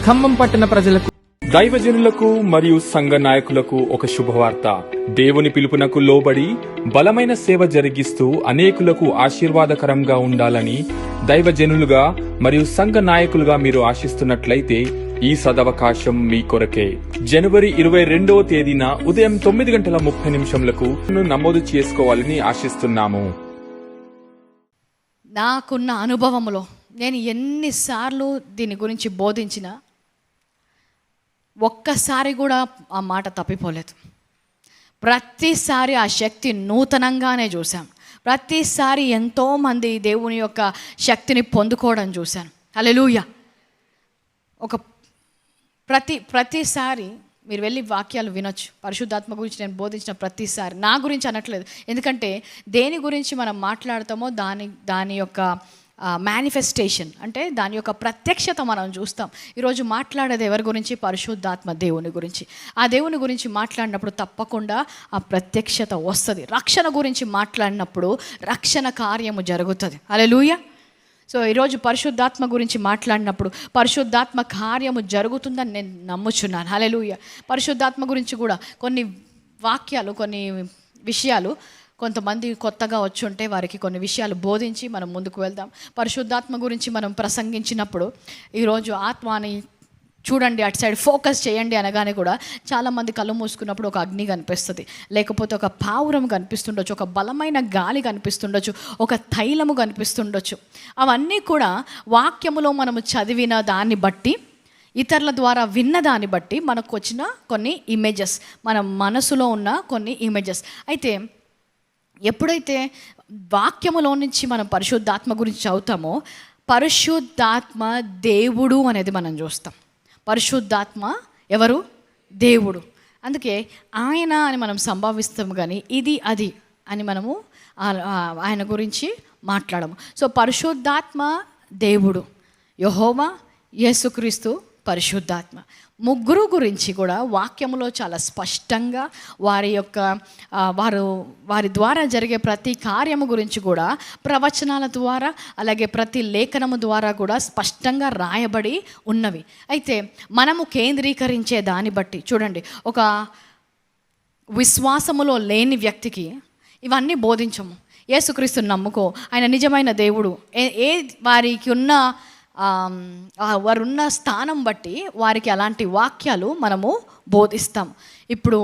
ఖమ్మం పట్టణ ప్రజలకు, దైవజనులకు మరియు సంఘ నాయకులకు ఒక శుభవార్త. దేవుని పిలుపునకు లోబడి బలమైన సేవ జరిగిస్తూ అనేకులకు ఆశీర్వాదకరంగా ఉండాలని దైవజనులుగా మరియు సంఘ నాయకులుగా మీరు ఆశిస్తున్నట్లయితే ఈ సదవకాశం మీ కొరకే. జనవరి 22వ తేదీన ఉదయం 9:30 నమోదు చేసుకోవాలని ఆశిస్తున్నాము. నాకున్న అనుభవంలో నేను ఎన్నిసార్లు దీని గురించి బోధించినా ఒక్కసారి కూడా ఆ మాట తప్పిపోలేదు. ప్రతిసారి ఆ శక్తి నూతనంగానే చూశాం. ప్రతిసారి ఎంతోమంది దేవుని యొక్క శక్తిని పొందుకోవడం చూశాను. హల్లెలూయా. ప్రతిసారి మీరు వెళ్ళి వాక్యాలు వినొచ్చు. పరిశుద్ధాత్మ గురించి నేను బోధించిన ప్రతిసారి, నా గురించి అనట్లేదు, ఎందుకంటే దేని గురించి మనం మాట్లాడతామో దాని యొక్క మేనిఫెస్టేషన్, అంటే దాని యొక్క ప్రత్యక్షత మనం చూస్తాం. ఈరోజు మాట్లాడేది ఎవరి గురించి? పరిశుద్ధాత్మ దేవుని గురించి. ఆ దేవుని గురించి మాట్లాడినప్పుడు తప్పకుండా ఆ ప్రత్యక్షత వస్తుంది. రక్షణ గురించి మాట్లాడినప్పుడు రక్షణ కార్యము జరుగుతుంది. హల్లెలూయా. సో ఈరోజు పరిశుద్ధాత్మ గురించి మాట్లాడినప్పుడు పరిశుద్ధాత్మ కార్యము జరుగుతుందని నేను నమ్ముచున్నాను. హల్లెలూయా. పరిశుద్ధాత్మ గురించి కూడా కొన్ని వాక్యాలు, కొన్ని విషయాలు కొంతమంది కొత్తగా వచ్చి ఉంటే వారికి కొన్ని విషయాలు బోధించి మనం ముందుకు వెళ్దాం. పరిశుద్ధాత్మ గురించి మనం ప్రసంగించినప్పుడు ఈరోజు ఆత్మని చూడండి, అటు సైడ్ ఫోకస్ చేయండి అనగానే కూడా చాలామంది కళ్ళు మూసుకున్నప్పుడు ఒక అగ్ని కనిపిస్తుంది, లేకపోతే ఒక పావురం కనిపిస్తుండొచ్చు, ఒక బలమైన గాలి కనిపిస్తుండొచ్చు, ఒక తైలము కనిపిస్తుండొచ్చు. అవన్నీ కూడా వాక్యములో మనము చదివిన దాన్ని బట్టి, ఇతరుల ద్వారా విన్న దాన్ని బట్టి మనకు వచ్చిన కొన్ని ఇమేజెస్, మన మనసులో ఉన్న కొన్ని ఇమేజెస్. అయితే ఎప్పుడైతే వాక్యములో నుంచి మనం పరిశుద్ధాత్మ గురించి చదువుతామో, పరిశుద్ధాత్మ దేవుడు అనేది మనం చూస్తాం. పరిశుద్ధాత్మ ఎవరు? దేవుడు. అందుకే ఆయన అని మనం సంభావిస్తాము, కానీ ఇది అది అని మనము ఆయన గురించి మాట్లాడము. సో పరిశుద్ధాత్మ దేవుడు, యెహోవా, యేసుక్రీస్తు, పరిశుద్ధాత్మ, ముగ్గురు గురించి కూడా వాక్యములో చాలా స్పష్టంగా వారి ద్వారా జరిగే ప్రతి కార్యము గురించి కూడా ప్రవచనాల ద్వారా, అలాగే ప్రతి లేఖనము ద్వారా కూడా స్పష్టంగా రాయబడి ఉన్నవి. అయితే మనము కేంద్రీకరించే దాన్ని బట్టి చూడండి, ఒక విశ్వాసములో లేని వ్యక్తికి ఇవన్నీ బోధించము. యేసుక్రీస్తుని నమ్ముకో, ఆయన నిజమైన దేవుడు, వారికి ఉన్న వారున్న స్థానం బట్టి వారికి అలాంటి వాక్యాలు మనము బోధిస్తాం. ఇప్పుడు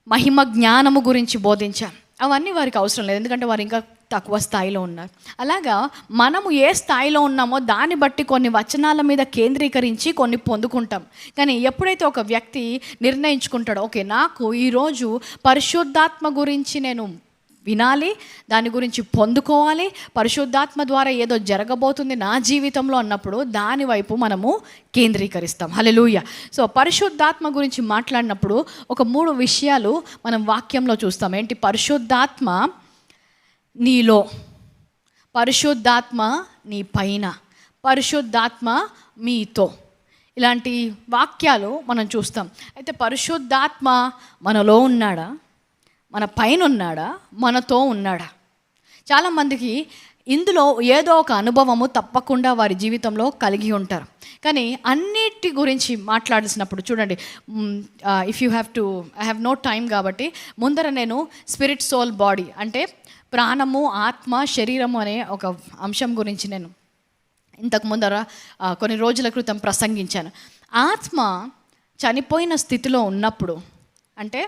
మహిమ జ్ఞానము గురించి బోధించాం, అవన్నీ వారికి అవసరం లేదు, ఎందుకంటే వారు ఇంకా తక్కువ స్థాయిలో ఉన్నారు. అలాగా మనము ఏ స్థాయిలో ఉన్నామో దాన్ని బట్టి కొన్ని వచనాల మీద కేంద్రీకరించి కొన్ని పొందుకుంటాం. కానీ ఎప్పుడైతే ఒక వ్యక్తి నిర్ణయించుకుంటాడో, ఓకే నాకు ఈరోజు పరిశుద్ధాత్మ గురించి నేను వినాలి, దాని గురించి పొందుకోవాలి, పరిశుద్ధాత్మ ద్వారా ఏదో జరగబోతుంది నా జీవితంలో అన్నప్పుడు దాని వైపు మనము కేంద్రీకరిస్తాం. హల్లెలూయా. సో పరిశుద్ధాత్మ గురించి మాట్లాడినప్పుడు ఒక 3 విషయాలు మనం వాక్యంలో చూస్తాం. ఏంటి? పరిశుద్ధాత్మ నీలో, పరిశుద్ధాత్మ నీ పైన, పరిశుద్ధాత్మ మీతో, ఇలాంటి వాక్యాలు మనం చూస్తాం. అయితే పరిశుద్ధాత్మ మనలో ఉన్నాడా? మన పైన ఉన్నాడా? మనతో ఉన్నాడా? చాలామందికి ఇందులో ఏదో ఒక అనుభవము తప్పకుండా వారి జీవితంలో కలిగి ఉంటారు. కానీ అన్నిటి గురించి మాట్లాడాల్సినప్పుడు చూడండి, if you have to, I have no time కాబట్టి ముందర నేను స్పిరిట్, సోల్, బాడీ అంటే ప్రాణము, ఆత్మ, శరీరము అనే ఒక అంశం గురించి నేను ఇంతకు ముందర కొన్ని రోజుల క్రితం ప్రసంగించాను. ఆత్మ చనిపోయిన స్థితిలో ఉన్నప్పుడు, అంటే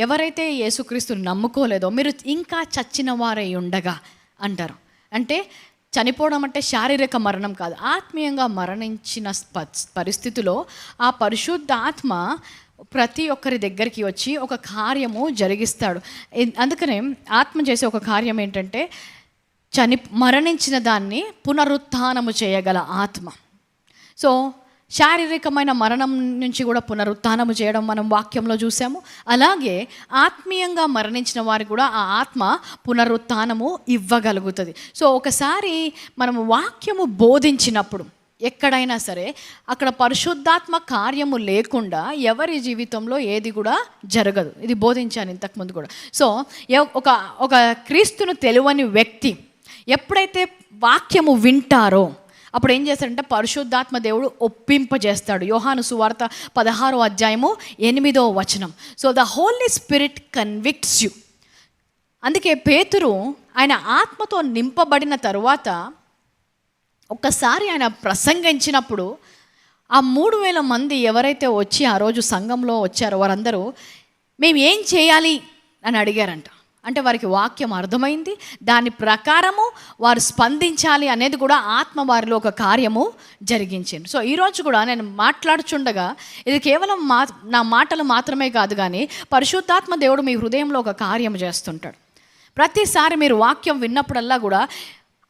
ఎవరైతే యేసుక్రీస్తుని నమ్ముకోలేదో మీరు ఇంకా చచ్చిన వారై ఉండగా అంటారు. అంటే చనిపోవడం అంటే శారీరక మరణం కాదు, ఆత్మీయంగా మరణించిన పరిస్థితిలో ఆ పరిశుద్ధ ఆత్మ ప్రతి ఒక్కరి దగ్గరికి వచ్చి ఒక కార్యము జరిగిస్తాడు. అందుకనే ఆత్మ చేసే ఒక కార్యం ఏంటంటే మరణించిన దాన్ని పునరుత్థానము చేయగల ఆత్మ. సో శారీరకమైన మరణం నుంచి కూడా పునరుత్థానము చేయడం మనం వాక్యంలో చూసాము. అలాగే ఆత్మీయంగా మరణించిన వారికి కూడా ఆ ఆత్మ పునరుత్థానము ఇవ్వగలుగుతుంది. సో ఒకసారి మనము వాక్యము బోధించినప్పుడు ఎక్కడైనా సరే అక్కడ పరిశుద్ధాత్మ కార్యము లేకుండా ఎవరి జీవితంలో ఏది కూడా జరగదు. ఇది బోధించాను ఇంతకుముందు కూడా. సో ఒక క్రీస్తును తెలియని వ్యక్తి ఎప్పుడైతే వాక్యము వింటారో అప్పుడు ఏం చేస్తాడంటే పరిశుద్ధాత్మ దేవుడు ఒప్పింపజేస్తాడు. యోహాను సువార్త 16:8. So the Holy Spirit convicts you. అందుకే పేతురు ఆయన ఆత్మతో నింపబడిన తరువాత ఒక్కసారి ఆయన ప్రసంగించినప్పుడు ఆ 3,000 మంది ఎవరైతే వచ్చి ఆ రోజు సంఘంలో వచ్చారో వారందరూ మేము ఏం చేయాలి అని అడిగారంట. అంటే వారికి వాక్యం అర్థమైంది, దాని ప్రకారము వారు స్పందించాలి అనేది కూడా ఆత్మ వారిలో ఒక కార్యము జరిగించింది. సో ఈరోజు కూడా నేను మాట్లాడుచుండగా ఇది కేవలం నా మాటలు మాత్రమే కాదు, కానీ పరిశుద్ధాత్మ దేవుడు మీ హృదయంలో ఒక కార్యం చేస్తుంటాడు. ప్రతిసారి మీరు వాక్యం విన్నప్పుడల్లా కూడా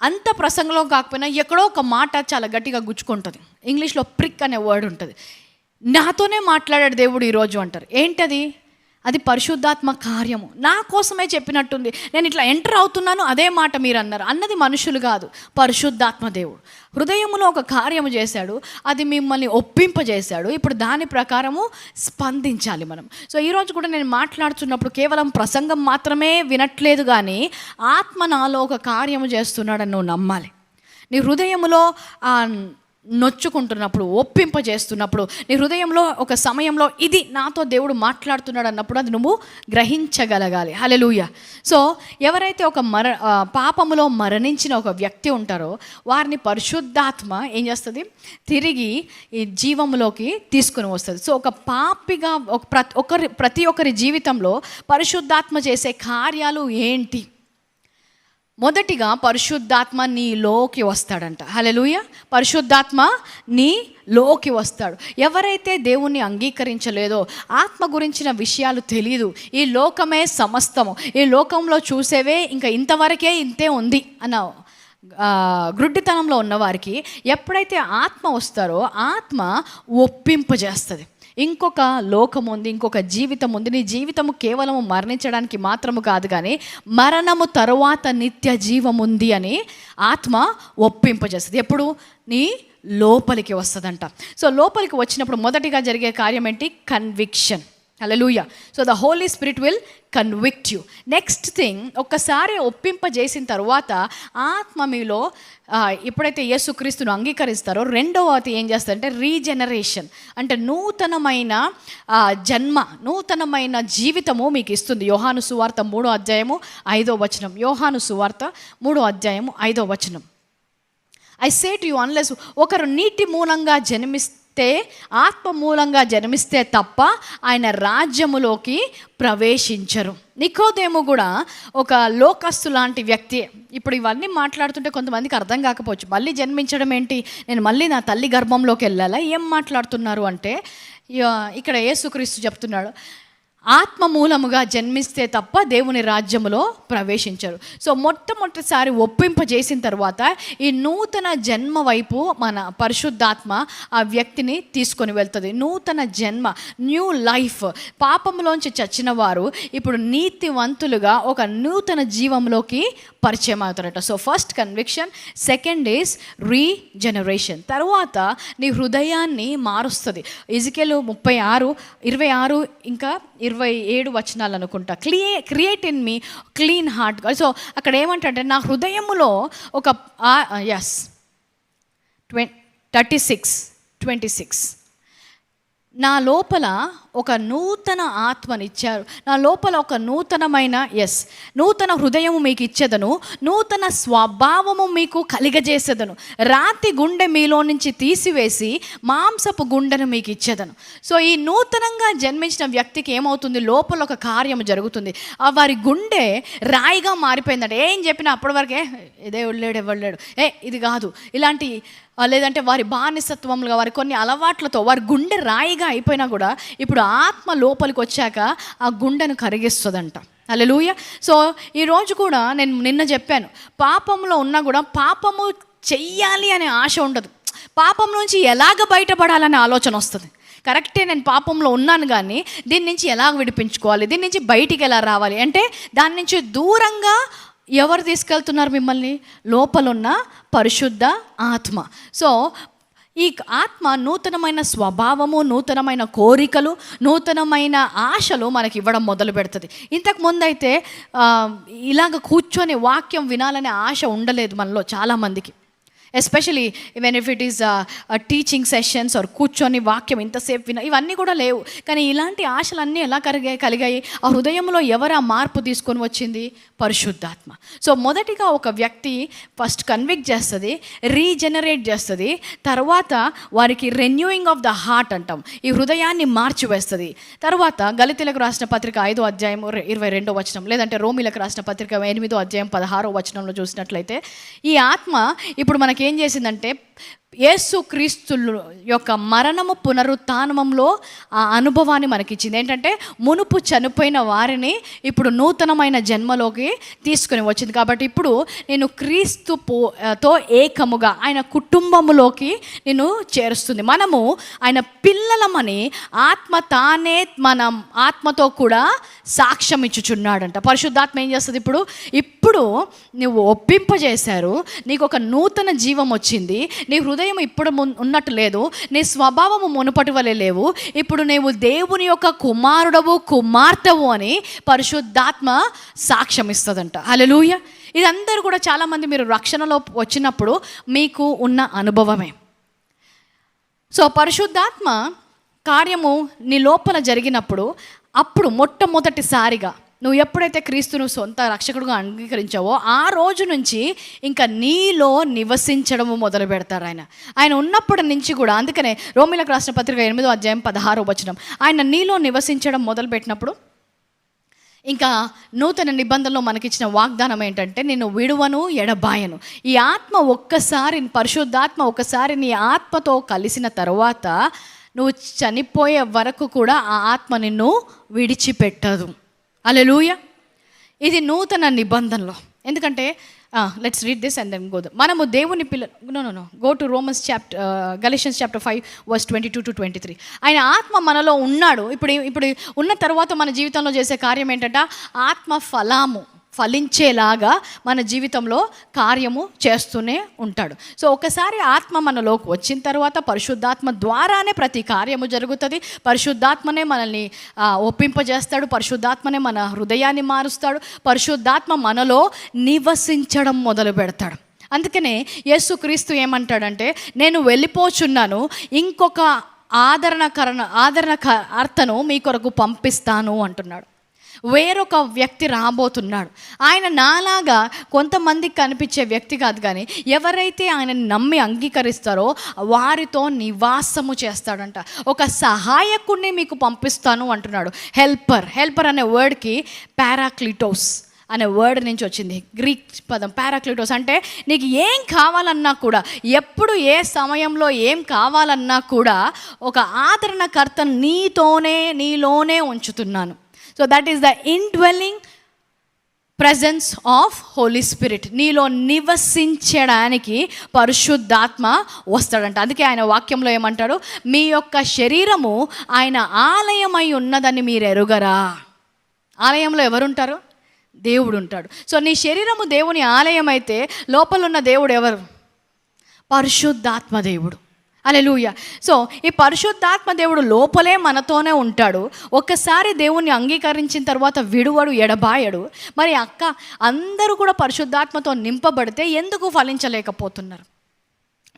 అంత ప్రసంగంలో కాకపోయినా ఎక్కడో ఒక మాట చాలా గట్టిగా గుచ్చుకుంటుంది. ఇంగ్లీష్లో ప్రిక్ అనే వర్డ్ ఉంటుంది. నాతోనే మాట్లాడాడు దేవుడు ఈరోజు అంటారు. ఏంటది? అది పరిశుద్ధాత్మ కార్యము. నా కోసమే చెప్పినట్టుంది, నేను ఇట్లా ఎంటర్ అవుతున్నాను, అదే మాట మీరు అన్నారు. అన్నది మనుషులు కాదు, పరిశుద్ధాత్మ దేవుడు హృదయములో ఒక కార్యము చేశాడు, అది మిమ్మల్ని ఒప్పింపజేశాడు. ఇప్పుడు దాని ప్రకారము స్పందించాలి మనం. సో ఈరోజు కూడా నేను మాట్లాడుతున్నప్పుడు కేవలం ప్రసంగం మాత్రమే వినట్లేదు, కానీ ఆత్మ నాలో ఒక కార్యము చేస్తున్నాడని నువ్వు నమ్మాలి. నీ హృదయములో నొచ్చుకుంటున్నప్పుడు, ఒప్పింపజేస్తున్నప్పుడు, నీ హృదయంలో ఒక సమయంలో ఇది నాతో దేవుడు మాట్లాడుతున్నాడు అన్నప్పుడు అది నువ్వు గ్రహించగలగాలి. హల్లెలూయా. సో ఎవరైతే ఒక పాపములో మరణించిన ఒక వ్యక్తి ఉంటారో వారిని పరిశుద్ధాత్మ ఏం చేస్తుంది? తిరిగి ఈ జీవములోకి తీసుకుని వస్తుంది. సో ఒక పాపిగా ప్రతి ఒక్కరి జీవితంలో పరిశుద్ధాత్మ చేసే కార్యాలు ఏంటి? మొదటిగా పరిశుద్ధాత్మ నీలోకి వస్తాడంట. హల్లెలూయా. పరిశుద్ధాత్మ నీలోకి వస్తాడు. ఎవరైతే దేవుణ్ణి అంగీకరించలేదో, ఆత్మ గురించిన విషయాలు తెలియదు, ఈ లోకమే సమస్తము, ఈ లోకంలో చూసేవే ఇంకా ఇంతవరకే ఇంతే ఉంది అన్న గ్రుడ్డితనంలో ఉన్నవారికి ఎప్పుడైతే ఆత్మ వస్తారో ఆత్మ ఒప్పింపజేస్తుంది. ఇంకొక లోకం ఉంది, ఇంకొక జీవితం ఉంది. నీ జీవితము కేవలము మరణించడానికి మాత్రము కాదు, కానీ మరణము తరువాత నిత్య జీవం ఉంది అని ఆత్మ ఒప్పింపజేస్తుంది. ఎప్పుడు? నీ లోపలికి వస్తుందంట. సో లోపలికి వచ్చినప్పుడు మొదటిగా జరిగే కార్యం ఏంటి? Conviction. Hallelujah. So the Holy Spirit will convict you. Next thing, ఒక్కసారి ఒప్పింపజేసిన తర్వాత ఆత్మ మీలో ఎప్పుడైతే యేసుక్రీస్తును అంగీకరిస్తారో రెండవది ఏం చేస్తారంటే రీజనరేషన్, అంటే నూతనమైన జన్మ, నూతనమైన జీవితము మీకు ఇస్తుంది. యోహాను సువార్త 3:5. యోహాను సువార్త 3:5. I say to you, unless ఒకరు నీటి మూలంగా జన్మిస్తే, ఆత్మ మూలంగా జన్మిస్తే తప్ప ఆయన రాజ్యములోకి ప్రవేశించరు. నికోదేము కూడా ఒక లోకస్తు లాంటి వ్యక్తి. ఇప్పుడు ఇవన్నీ మాట్లాడుతుంటే కొంతమందికి అర్థం కాకపోవచ్చు. మళ్ళీ జన్మించడం ఏంటి? నేను మళ్ళీ నా తల్లి గర్భంలోకి వెళ్ళాలా? ఏం మాట్లాడుతున్నారు అంటే ఇక్కడ యేసుక్రీస్తు చెప్తున్నాడు, ఆత్మ మూలముగా జన్మిస్తే తప్ప దేవుని రాజ్యములో ప్రవేశించరు. సో మొట్టమొదటిసారి ఒప్పింపజేసిన తర్వాత ఈ నూతన జన్మ వైపు మన పరిశుద్ధాత్మ ఆ వ్యక్తిని తీసుకొని వెళ్తుంది. నూతన జన్మ, న్యూ లైఫ్. పాపంలోంచి చచ్చిన వారు ఇప్పుడు నీతివంతులుగా ఒక నూతన జీవంలోకి పరిచయం అవుతారట. So first conviction, second is regeneration. తర్వాత నీ హృదయాన్ని మారుస్తుంది. ఎజికేలు 36 ఇంకా 27 వచనాలు అనుకుంటా. Create in me clean heart. So అక్కడ ఏమంటే నా హృదయములో ఒక 26 నా లోపల ఒక నూతన ఆత్మనిచ్చారు, నా లోపల ఒక నూతన హృదయము మీకు ఇచ్చేదను, నూతన స్వభావము మీకు కలిగజేసేదను, రాతి గుండె మీలో నుంచి తీసివేసి మాంసపు గుండెను మీకు ఇచ్చేదను. సో ఈ నూతనంగా జన్మించిన వ్యక్తికి ఏమవుతుంది? లోపల ఒక కార్యం జరుగుతుంది. వారి గుండె రాయిగా మారిపోయిందంటే ఏం చెప్పినా అప్పటి వరకే ఇదే ఎవడలేడు, ఇది కాదు, ఇలాంటి లేదంటే వారి బానిసత్వంగా వారి కొన్ని అలవాట్లతో వారి గుండె రాయిగా అయిపోయినా కూడా ఇప్పుడు ఆత్మ లోపలికి వచ్చాక ఆ గుండెను కరిగిస్తుందంట. హల్లెలూయా. సో ఈరోజు కూడా నేను నిన్న చెప్పాను, పాపంలో ఉన్నా కూడా పాపము చెయ్యాలి అనే ఆశ ఉండదు, పాపం నుంచి ఎలాగ బయటపడాలనే ఆలోచన వస్తుంది. కరెక్టే, నేను పాపంలో ఉన్నాను, కానీ దీని నుంచి ఎలా విడిపించుకోవాలి, దీని నుంచి బయటికి ఎలా రావాలి అంటే దాని నుంచి దూరంగా ఎవరు తీసుకెళ్తున్నారు మిమ్మల్ని? లోపలున్న పరిశుద్ధ ఆత్మ. సో ఈ ఆత్మ నూతనమైన స్వభావము, నూతనమైన కోరికలు, నూతనమైన ఆశలు మనకి ఇవ్వడం మొదలు పెడుతుంది. ఇంతకు ముందైతే ఇలాగ కూర్చొని వాక్యం వినాలనే ఆశ ఉండలేదు మనలో చాలామందికి. Especially even if it is teaching sessions or కూర్చొని వాక్యం ఇంతసేపు ఇవన్నీ కూడా లేవు. కానీ ఇలాంటి ఆశలన్నీ ఎలా కలిగాయి? ఆ హృదయంలో ఎవరు ఆ మార్పు తీసుకొని వచ్చింది? పరిశుద్ధాత్మ. సో మొదటిగా ఒక వ్యక్తి ఫస్ట్ కన్విక్ట్ చేస్తుంది, రీజనరేట్ చేస్తుంది, తర్వాత వారికి రెన్యూయింగ్ ఆఫ్ ద హార్ట్ అంటాం, ఈ హృదయాన్ని మార్చివేస్తుంది. తర్వాత గలితీలకు రాసిన పత్రిక 5వ అధ్యాయం 22వ వచనం, లేదంటే రోమిలకు రాసిన పత్రిక 8వ అధ్యాయం 16వ వచనంలో చూసినట్లయితే ఈ ఆత్మ ఇప్పుడు మనకేం చేసిందంటే యేసు క్రీస్తు యొక్క మరణము పునరుత్థానంలో ఆ అనుభవాన్ని మనకిచ్చింది. ఏంటంటే మునుపు చనిపోయిన వారిని ఇప్పుడు నూతనమైన జన్మలోకి తీసుకుని వచ్చింది. కాబట్టి ఇప్పుడు నేను క్రీస్తుతో ఏకముగా ఆయన కుటుంబములోకి నేను చేరుస్తుంది. మనము ఆయన పిల్లలమని ఆత్మ తానే మన ఆత్మతో కూడా సాక్ష్యం ఇచ్చుచున్నాడంట. పరిశుద్ధాత్మ ఏం చేస్తుంది? ఇప్పుడు నువ్వు ఒప్పింపజేశారు, నీకు ఒక నూతన జీవం వచ్చింది, నీ హృదయం ఇప్పుడు ఉన్నట్టు లేదు, నీ స్వభావము మునుపటి వలె లేవు, ఇప్పుడు నీవు దేవుని యొక్క కుమారుడవు కుమార్తెవు అని పరిశుద్ధాత్మ సాక్ష్యం ఇస్తుందంట. హల్లెలూయా. ఇదందరూ కూడా చాలామంది మీరు రక్షణలో వచ్చినప్పుడు మీకు ఉన్న అనుభవమే. సో పరిశుద్ధాత్మ కార్యము నీ లోపల జరిగినప్పుడు అప్పుడు మొట్టమొదటిసారిగా నువ్వు ఎప్పుడైతే క్రీస్తును సొంత రక్షకుడుగా అంగీకరించావో ఆ రోజు నుంచి ఇంకా నీలో నివసించడము మొదలు పెడతారు ఆయన ఉన్నప్పటి నుంచి కూడా. అందుకనే రోమిలకు రాసిన పత్రిక 8వ అధ్యాయం 16వ వచనం, ఆయన నీలో నివసించడం మొదలుపెట్టినప్పుడు ఇంకా నూతన నిబంధనలో మనకిచ్చిన వాగ్దానం ఏంటంటే నేను విడువను ఎడబాయను. ఈ ఆత్మ ఒక్కసారి, పరిశుద్ధాత్మ ఒక్కసారి నీ ఆత్మతో కలిసిన తర్వాత నువ్వు చనిపోయే వరకు కూడా ఆ ఆత్మ నిన్ను విడిచిపెట్టదు. హల్లెలూయా. ఇది నూతన నిబంధనలో. ఎందుకంటే let's read this and then go. మనము దేవుని go to Romans Galatians chapter 5 verse 22 to 23. ఆయన ఆత్మ మనలో ఉన్నాడు. ఇప్పుడు ఉన్న తర్వాత మన జీవితంలో చేసే కార్యం ఏంటంటే ఆత్మ ఫలించేలాగా మన జీవితంలో కార్యము చేస్తూనే ఉంటాడు. సో ఒకసారి ఆత్మ మనలోకి వచ్చిన తర్వాత పరిశుద్ధాత్మ ద్వారానే ప్రతి కార్యము జరుగుతుంది. పరిశుద్ధాత్మనే మనల్ని ఒప్పింపజేస్తాడు, పరిశుద్ధాత్మనే మన హృదయాన్ని మారుస్తాడు, పరిశుద్ధాత్మ మనలో నివసించడం మొదలు పెడతాడు. అందుకనే యేసుక్రీస్తు ఏమంటాడంటే నేను వెళ్ళిపోచున్నాను, ఇంకొక ఆదరణకర్తను మీ కొరకు పంపిస్తాను అంటున్నాడు. వేరొక వ్యక్తి రాబోతున్నాడు. ఆయన నాలాగా కొంతమందికి కనిపించే వ్యక్తి కాదు, కానీ ఎవరైతే ఆయనని నమ్మి అంగీకరిస్తారో వారితో నివాసము చేస్తాడంట. ఒక సహాయకుడిని మీకు పంపిస్తాను అంటున్నాడు. హెల్పర్ అనే వర్డ్కి పారాక్లిటోస్ అనే వర్డ్ నుంచి వచ్చింది, గ్రీక్ పదం పారాక్లిటోస్. అంటే నీకు ఏం కావాలన్నా కూడా, ఎప్పుడు ఏ సమయంలో ఏం కావాలన్నా కూడా ఒక ఆదరణకర్త నీలోనే ఉంచుతున్నాను. So that is the indwelling presence of holy spirit. నీలో నివసించడానికి పరిశుద్ధాత్మ వస్తాడంట. అందుకే ఆయన వాక్యంలో ఏమంటాడు, మీ యొక్క శరీరము ఆయన ఆలయమై ఉన్నదని మీరు ఎరుగరా. ఆలయంలో ఎవరుంటారు? దేవుడు ఉంటాడు. సో నీ శరీరము దేవుని ఆలయం అయితే లోపల ఉన్న దేవుడు ఎవరు? పరిశుద్ధాత్మ దేవుడు. హల్లెలూయా. సో ఈ పరిశుద్ధాత్మ దేవుడు లోపలే మనతోనే ఉంటాడు. ఒక్కసారి దేవుణ్ణి అంగీకరించిన తర్వాత విడువడు, ఎడబాయడు. మరి అందరూ కూడా పరిశుద్ధాత్మతో నింపబడితే ఎందుకు ఫలించలేకపోతున్నారు?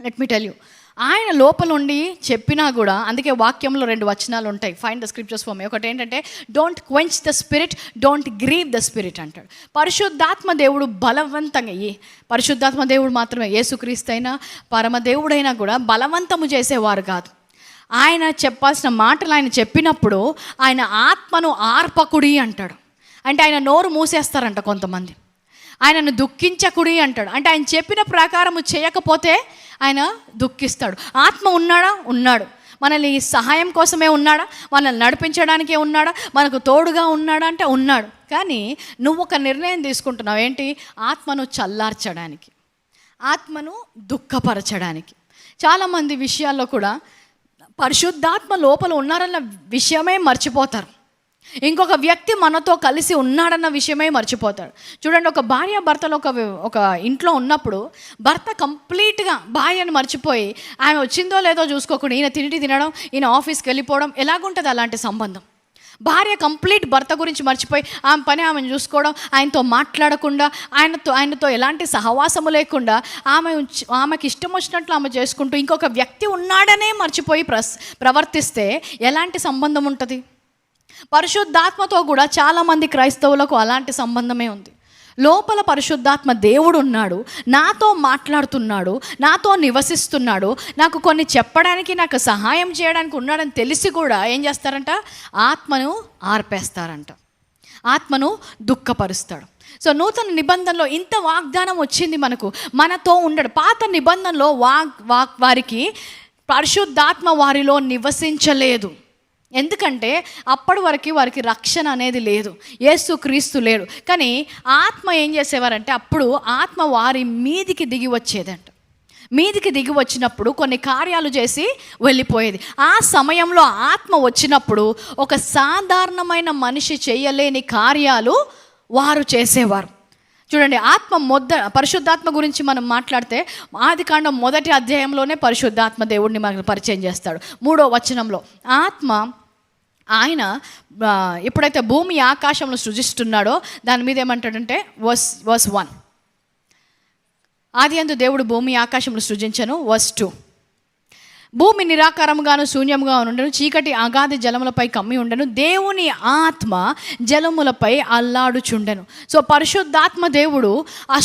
Let me tell you. ఆయన లోపల ఉండి చెప్పినా కూడా, అందుకే వాక్యంలో 2 వచనాలు ఉంటాయి, find the scriptures for me. ఒకటి ఏంటంటే don't quench the spirit, don't grieve the spirit అంటాడు. పరిశుద్ధాత్మ దేవుడు బలవంతంగా, పరిశుద్ధాత్మ దేవుడు మాత్రమే, యేసుక్రీస్తు అయినా పరమదేవుడైనా కూడా బలవంతము చేసేవారు కాదు. ఆయన చెప్పాల్సిన మాటలు ఆయన చెప్పినప్పుడు ఆయన ఆత్మను ఆర్పకుడి అంటాడు. అంటే ఆయన నోరు మూసేస్తారంట కొంతమంది. ఆయనను దుఃఖించకుడి అంటాడు. అంటే ఆయన చెప్పిన ప్రకారము చేయకపోతే ఆయన దుఃఖిస్తాడు. ఆత్మ ఉన్నాడు. మనల్ని సహాయం కోసమే ఉన్నాడా? మనల్ని నడిపించడానికే ఉన్నాడా? మనకు తోడుగా ఉన్నాడా అంటే ఉన్నాడు. కానీ నువ్వు ఒక నిర్ణయం తీసుకుంటున్నావు ఏంటి? ఆత్మను చల్లార్చడానికి, ఆత్మను దుఃఖపరచడానికి. చాలామంది విషయాల్లో కూడా పరిశుద్ధాత్మ లోపల ఉన్నారన్న విషయమే మర్చిపోతారు. ఇంకొక వ్యక్తి మనతో కలిసి ఉన్నాడన్న విషయమే మర్చిపోతాడు. చూడండి, ఒక భార్య భర్తలు ఒక ఇంట్లో ఉన్నప్పుడు భర్త కంప్లీట్గా భార్యను మర్చిపోయి ఆమె వచ్చిందో లేదో చూసుకోకుండా ఈయన తినడం, ఈయన ఆఫీస్కి వెళ్ళిపోవడం, ఎలాగుంటుంది అలాంటి సంబంధం? భార్య కంప్లీట్ భర్త గురించి మర్చిపోయి ఆమె పని ఆమెను చూసుకోవడం, ఆయనతో మాట్లాడకుండా, ఆయనతో ఎలాంటి సహవాసము లేకుండా ఆమెకి ఇష్టం వచ్చినట్లు ఆమె చేసుకుంటూ ఇంకొక వ్యక్తి ఉన్నాడనే మర్చిపోయి ప్రవర్తిస్తే ఎలాంటి సంబంధం ఉంటుంది? పరిశుద్ధాత్మతో కూడా చాలామంది క్రైస్తవులకు అలాంటి సంబంధమే ఉంది. లోపల పరిశుద్ధాత్మ దేవుడు ఉన్నాడు, నాతో మాట్లాడుతున్నాడు, నాతో నివసిస్తున్నాడు, నాకు కొన్ని చెప్పడానికి, నాకు సహాయం చేయడానికి ఉన్నాడని తెలిసి కూడా ఏం చేస్తారంట? ఆత్మను ఆర్పేస్తారంట, ఆత్మను దుఃఖపరుస్తాడు. సో నూతన నిబంధనలో ఇంత వాగ్దానం వచ్చింది మనతో ఉండడు. పాత నిబంధనలో వారికి పరిశుద్ధాత్మ వారిలో నివసించలేదు. ఎందుకంటే అప్పటి వరకు వారికి రక్షణ అనేది లేదు, యేసు క్రీస్తు లేడు. కానీ ఆత్మ ఏం చేసేవారంటే అప్పుడు ఆత్మ వారి మీదికి దిగి వచ్చేదంట. మీదికి దిగి వచ్చినప్పుడు కొన్ని కార్యాలు చేసి వెళ్ళిపోయేది. ఆ సమయంలో ఆత్మ వచ్చినప్పుడు ఒక సాధారణమైన మనిషి చేయలేని కార్యాలు వారు చేసేవారు. చూడండి, పరిశుద్ధాత్మ గురించి మనం మాట్లాడితే ఆదికాండం 1వ అధ్యాయంలోనే పరిశుద్ధాత్మ దేవుడిని మనకు పరిచయం చేస్తాడు. 3వ వచనంలో ఆయన ఎప్పుడైతే భూమి ఆకాశంలో సృజిస్తున్నాడో దాని మీద ఏమంటాడంటే వర్స్ 1, ఆదియందు దేవుడు భూమి ఆకాశంలో సృజించెను. వర్స్ 2, భూమి నిరాకారముగాను శూన్యముగా ఉండను, చీకటి అగాధ జలములపై కమ్మి ఉండను, దేవుని ఆత్మ జలములపై అల్లాడుచుండెను. సో పరిశుద్ధాత్మ దేవుడు ఆ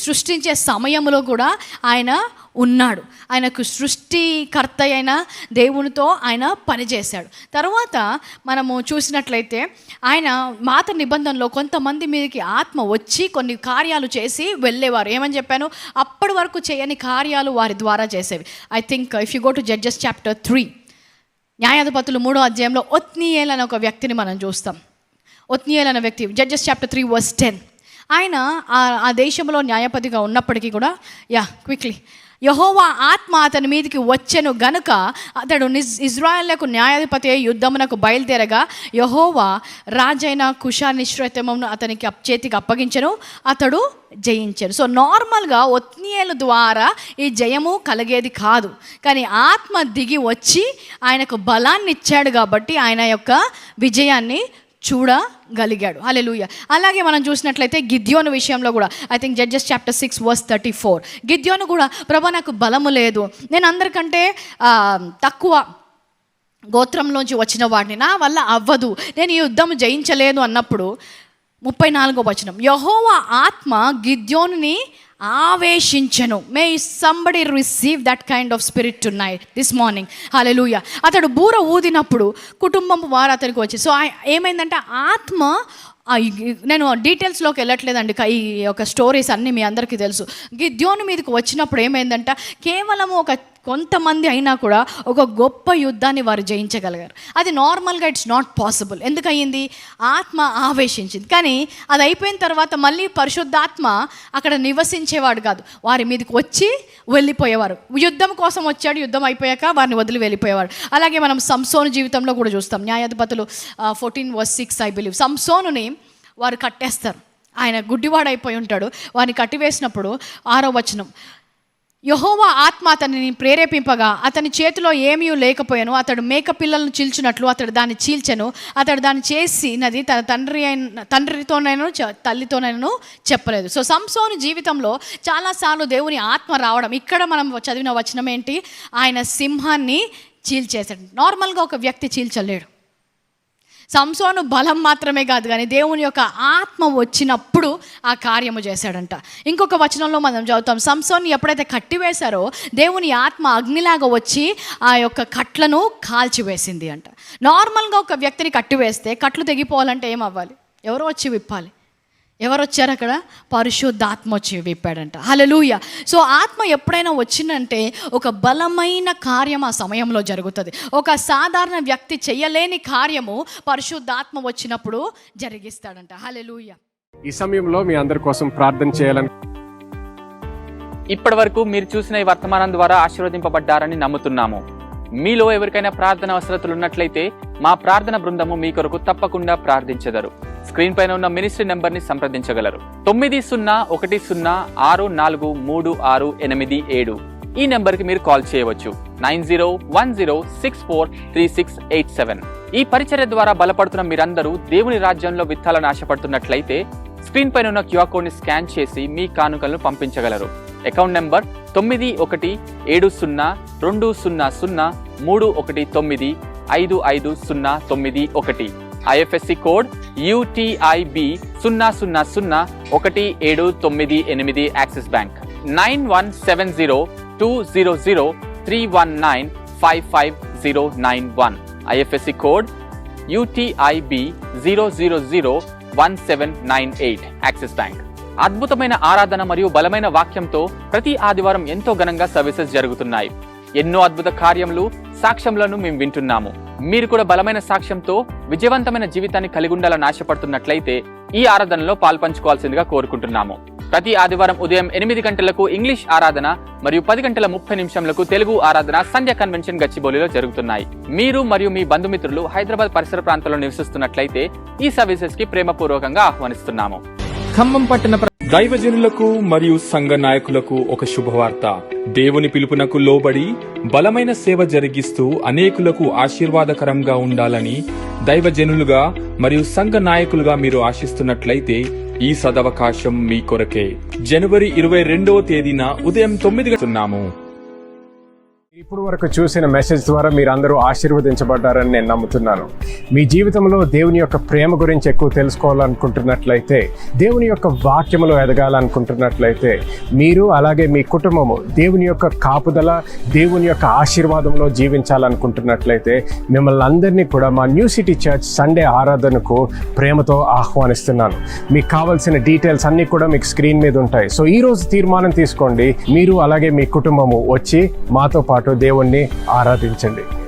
సృష్టించే సమయంలో కూడా ఆయన ఉన్నాడు. ఆయనకు సృష్టికర్త అయిన దేవునితో ఆయన పనిచేశాడు. తర్వాత మనము చూసినట్లయితే ఆయన పాత నిబంధనలో కొంతమంది మీదకి ఆత్మ వచ్చి కొన్ని కార్యాలు చేసి వెళ్ళేవారు. ఏమని చెప్పాను? అప్పటి వరకు చేయని కార్యాలు వారి ద్వారా చేసేవి. I think if you go to judges chapter 3, న్యాయాధిపతులు 3వ అధ్యాయంలో ఒత్నీయేల్ అనే ఒక వ్యక్తిని మనం చూస్తాం. ఒత్నీయేల్ అనే వ్యక్తి, జడ్జెస్ చాప్టర్ 3 వర్స్ 10, ఆయన ఆ దేశంలో న్యాయపతిగా ఉన్నప్పటికీ కూడా క్విక్లీ యెహోవా ఆత్మ అతని మీదికి వచ్చెను గనుక అతడు ఇజ్రాయేళ్లకు న్యాయాధిపతి అయి యుద్ధమునకు బయలుదేరగా యెహోవా రాజైన కుషానిశ్రయతమును అతనికి చేతికి అప్పగించెను, అతడు జయించాడు. సో నార్మల్గా ఒత్నీయేలు ద్వారా ఈ జయము కలిగేది కాదు, కానీ ఆత్మ దిగి వచ్చి ఆయనకు బలాన్ని ఇచ్చాడు కాబట్టి ఆయన యొక్క విజయాన్ని చూడగలిగాడు. హల్లెలూయా. అలాగే మనం చూసినట్లయితే గిద్యోను విషయంలో కూడా I think Judges chapter 6 verse 34, గిద్యోను కూడా ప్రభా నాకు బలము లేదు, నేను అందరికంటే తక్కువ గోత్రంలోంచి వచ్చిన వాడిని, నా వల్ల అవ్వదు, నేను ఈ యుద్ధం జయించలేదు అన్నప్పుడు 34వ వచనం, యెహోవా ఆత్మ గిద్యోనుని ఆవేశించెను. May somebody receive that kind of spirit tonight this morning. Hallelujah. అతడు బూర ఊదినప్పుడు కుటుంబం వారు అతనికి వచ్చి, సో ఏమైందంటే ఆత్మ, నేను డీటెయిల్స్లోకి వెళ్ళట్లేదండి, ఈ యొక్క స్టోరీస్ అన్నీ మీ అందరికీ తెలుసు. గిద్యోను మీదకి వచ్చినప్పుడు ఏమైందంట, కేవలం కొంతమంది అయినా కూడా ఒక గొప్ప యుద్ధాన్ని వారు జయించగలిగారు. అది నార్మల్గా ఇట్స్ నాట్ పాసిబుల్. ఎందుకయ్యింది? ఆత్మ ఆవేశించింది. కానీ అది అయిపోయిన తర్వాత మళ్ళీ పరిశుద్ధాత్మ అక్కడ నివసించేవాడు కాదు, వారి మీదకి వచ్చి వెళ్ళిపోయేవారు. యుద్ధం కోసం వచ్చాడు, యుద్ధం అయిపోయాక వారిని వదిలి వెళ్ళిపోయేవాడు. అలాగే మనం సంసోను జీవితంలో కూడా చూస్తాం. న్యాయాధిపతులు 14 వర్స్ 6 ఐ బిలీవ్. సంసోనుని వారు కట్టేస్తారు, ఆయన గుడ్డివాడైపోయి ఉంటాడు. వారిని కట్టివేసినప్పుడు 6వ వచనం, యెహోవా ఆత్మ అతనిని ప్రేరేపింపగా అతని చేతిలో ఏమీ లేకపోయాను, అతడు మేక పిల్లలను చీల్చినట్లు అతడు దాన్ని చీల్చెను, అతడు దాన్ని చేసినది తన తండ్రితోనైనా తల్లితోనైనా చెప్పలేదు. సో సంసోను జీవితంలో చాలాసార్లు దేవుని ఆత్మ రావడం. ఇక్కడ మనం చదివిన వచనం ఏంటి? ఆయన సింహాన్ని చీల్చేశాడు. నార్మల్గా ఒక వ్యక్తి చీల్చలేడు. సంసోను బలం మాత్రమే కాదు, కానీ దేవుని యొక్క ఆత్మ వచ్చినప్పుడు ఆ కార్యము చేశాడంట. ఇంకొక వచనంలో మనం చదువుతాం, సంసోను ఎప్పుడైతే కట్టివేశారో దేవుని ఆత్మ అగ్నిలాగా వచ్చి ఆ యొక్క కట్లను కాల్చివేసింది అంట. నార్మల్గా ఒక వ్యక్తిని కట్టివేస్తే కట్లు తెగిపోవాలంటే ఏమవ్వాలి? ఎవరో వచ్చి విప్పాలి. ఎవరు వచ్చారు అక్కడ? పరిశుద్ధాత్మ వచ్చి విప్పాడంట. హల్లెలూయా. సో ఆత్మ ఎప్పుడైనా వచ్చిందంటే ఒక బలమైన కార్యం ఆ సమయంలో జరుగుతుంది. ఒక సాధారణ వ్యక్తి చేయలేని కార్యము పరిశుద్ధాత్మ వచ్చినప్పుడు జరిగిస్తాడంట. హల్లెలూయా. ఈ సమయంలో మీ అందరి కోసం ప్రార్థన చేయాలని, ఇప్పటి వరకు మీరు చూసిన ఈ వర్తమానం ద్వారా ఆశీర్వదింపబడ్డారని నమ్ముతున్నాము. మీలో ఎవరికైనా ప్రార్థన అవసరతలు ఉన్నట్లయితే మా ప్రార్థన బృందము మీ కొరకు తప్పకుండా ప్రార్థించెదరు. స్క్రీన్ పైన ఉన్న మినిస్ట్రీ నెంబర్ ని సంప్రదించగలరు. 9010643637. ఈ నెంబర్కి మీరు కాల్ చేయవచ్చు 9010643687. ఈ పరిచర్య ద్వారా బలపడుతున్న మీరందరూ దేవుని రాజ్యంలో విత్తాలను ఆశపడుతున్నట్లయితే స్క్రీన్ పైన ఉన్న క్యూఆర్ కోడ్ ని స్కాన్ చేసి మీ కానుకలను పంపించగలరు. Account number 91202031955091. IFSC code UTIB 00010798 Axis bank 91702003195591. IFSC code UTIB 0001798 Axis bank. అద్భుతమైన ఆరాధన మరియు బలమైన వాక్యంతో ప్రతి ఆదివారం ఎంతో ఘనంగా సర్వీసెస్ జరుగుతున్నాయి. ఎన్నో అద్భుత కార్యములు, సాక్ష్యములను మేము వింటున్నాము. మీరు కూడా బలమైన సాక్ష్యంతో విజయవంతమైన జీవితాన్ని కలిగి ఉండాలని ఆశపడుతున్నట్లయితే ఈ ఆరాధనలో పాల్పంచుకోవాల్సిందిగా కోరుకుంటున్నాము. ప్రతి ఆదివారం ఉదయం 8 గంటలకు ఇంగ్లీష్ ఆరాధన మరియు 10:30 తెలుగు ఆరాధన సంధ్య కన్వెన్షన్ గచ్చిబౌలిలో జరుగుతున్నాయి. మీరు మరియు మీ బంధుమిత్రులు హైదరాబాద్ పరిసర ప్రాంతాల్లో నివసిస్తున్నట్లయితే ఈ సర్వీసెస్ కి ప్రేమపూర్వకంగా ఆహ్వానిస్తున్నాము. ఖమ్మం పట్టణ దైవజనులకు మరియు సంఘ నాయకులకు ఒక శుభవార్త. దేవుని పిలుపునకు లోబడి బలమైన సేవ జరిగిస్తూ అనేకులకు ఆశీర్వాదకరంగా ఉండాలని దైవజనులుగా మరియు సంఘ నాయకులుగా మీరు ఆశిస్తున్నట్లయితే ఈ సదవకాశం మీ కొరకే. జనవరి 22వ తేదీన ఉదయం 9 గంటలకు. ఇప్పుడు వరకు చూసిన మెసేజ్ ద్వారా మీరు అందరూ ఆశీర్వదించబడ్డారని నేను నమ్ముతున్నాను. మీ జీవితంలో దేవుని యొక్క ప్రేమ గురించి ఎక్కువ తెలుసుకోవాలనుకుంటున్నట్లయితే, దేవుని యొక్క వాక్యములో ఎదగాలనుకుంటున్నట్లయితే, మీరు అలాగే మీ కుటుంబము దేవుని యొక్క కాపుదల, దేవుని యొక్క ఆశీర్వాదంలో జీవించాలనుకుంటున్నట్లయితే మిమ్మల్ని అందరినీ కూడా మా న్యూ సిటీ చర్చ్ సండే ఆరాధనకు ప్రేమతో ఆహ్వానిస్తున్నాను. మీకు కావాల్సిన డీటెయిల్స్ అన్నీ కూడా మీకు స్క్రీన్ మీద ఉంటాయి. సో ఈ రోజు తీర్మానం తీసుకోండి. మీరు అలాగే మీ కుటుంబము వచ్చి మాతో పాటు దేవుణ్ణి ఆరాధించండి.